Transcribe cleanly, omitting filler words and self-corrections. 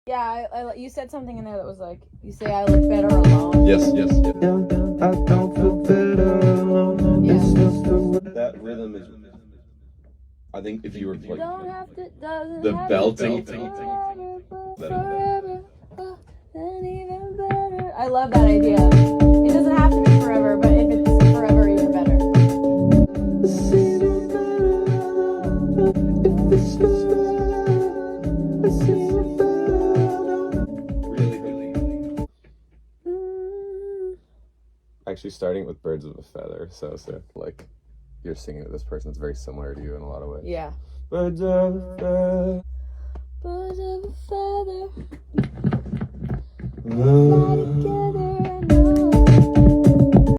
Yeah, you said something in there that was like, you say I look better alone. Yes. I don't feel better alone. Yeah. It's just the way. That rhythm is. I think if you were like Don't have to, doesn't the have belting, to be forever, but forever, and even better. I love that idea. It doesn't have to be forever, but if it's forever, even better. It's even better alone. If it's forever, it's even better. really. Actually, starting with Birds of a Feather, so sick. Like, you're singing to this person that's very similar to you in a lot of ways. Yeah. Birds of a feather. Birds of a feather, fly together.